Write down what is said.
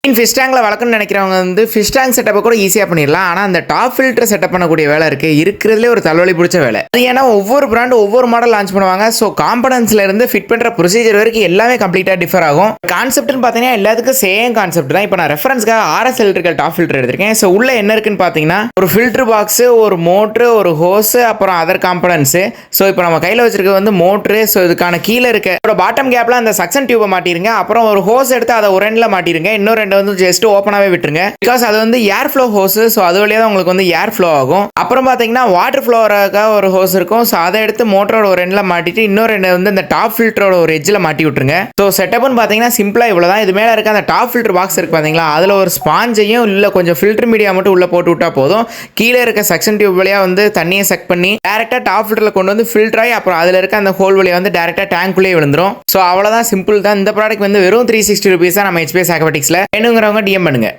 Fish டேங்க்ல வளர்க்கணும்னு நினைக்கிறவங்க வந்து ஃபிஷ் டேங்க் செட்டப்பை கூட ஈஸியாக பண்ணிடலாம். ஆனால் அந்த டாப் ஃபில்டர் செட்டப் பண்ணக்கூடிய வேலை இருக்குது, இருக்கிறதுலே ஒரு தலைவலி பிடிச்ச வேலை. அது ஏன்னா ஒவ்வொரு பிராண்டு ஒவ்வொரு மாடல் லான்ச் பண்ணுவாங்க. ஸோ காம்பனன்ஸ்ல இருந்து ஃபிட் பண்ணுற ப்ரொசீஜர் வரைக்கும் எல்லாமே கம்ப்ளீட்டாக டிஃபர் ஆகும். கான்செப்ட்னு பார்த்தீங்கன்னா எல்லாத்துக்கும் சேம் கான்செப்ட் தான். இப்போ நான் ரெஃபரன்ஸ்க்காக ஆர்எஸ் எலக்ட்ரிக்கல் டாப் ஃபில்டர் எடுத்திருக்கேன். ஸோ உள்ள என்ன இருக்குன்னு பார்த்தீங்கன்னா ஒரு ஃபில்டர் பாக்ஸ், ஒரு மோட்ரு, ஒரு ஹோஸ், அப்புறம் அதர் காம்பனன்ஸ். ஸோ இப்போ நம்ம கையில் வச்சிருக்க வந்து மோட்ரு. ஸோ இதுக்கான கீழே இருக்க பாட்டம் கேப்ல அந்த சக்ஷன் டியூபை மாட்டிருங்க. அப்புறம் ஒரு ஹோஸ் எடுத்து அதை ஒரு எண்ட்ல மாட்டிருங்க. இன்னொரு ரெண்டு வந்து ஜஸ்ட் ஓப்பனாவே விட்டுருங்க. பிகாஸ் அது வந்து ஏர் ஃப்ளோ ஹோஸ். ஸோ அது வழியாக தான் உங்களுக்கு வந்து ஏர் ஃப்ளோ ஆகும். அப்புறம் பார்த்தீங்கன்னா வாட்டர் ஃப்ளோராக ஒரு ஹோஸ் இருக்கும். ஸோ அதை எடுத்து மோட்டரோட ஒரு எண்ட்ல மாட்டிட்டு இன்னொரு ரெண்டு வந்து இந்த டாப் ஃபில்டரோட ஒரு எட்ஜில் மாட்டி விட்டுருங்க. ஸோ செட்டப்னு பார்த்தீங்கன்னா சிம்பிளா இவ்வளவுதான். இது மேலே இருக்க அந்த டாப் ஃபில்டர் பாக்ஸ் இருக்கு பார்த்தீங்களா, அதில் ஒரு ஸ்பாஞ்சையும் இல்லை கொஞ்சம் ஃபில்டர் மீடியா மட்டும் உள்ள போட்டு விட்டா போதும். கீழே இருக்க செக்ஷன் டியூப் வழியாக வந்து தண்ணியை செக் பண்ணி டேரக்டா டாப் ஃபில்டரில் கொண்டு வந்து ஃபில்டர் ஆகி அப்புறம் அதில் இருக்க அந்த ஹோல் வழியாக வந்து டேரக்டா டேங்க்குள்ளே விழுந்துரும். ஸோ அவ்வளோதான், சிம்பிள் தான். இந்த ப்ராடக்ட் வந்து வெறும் 360 ரூபீஸ் தான் நம்ம HPS Aquaticsல. வேணுங்கிறவங்க DM பண்ணுங்க.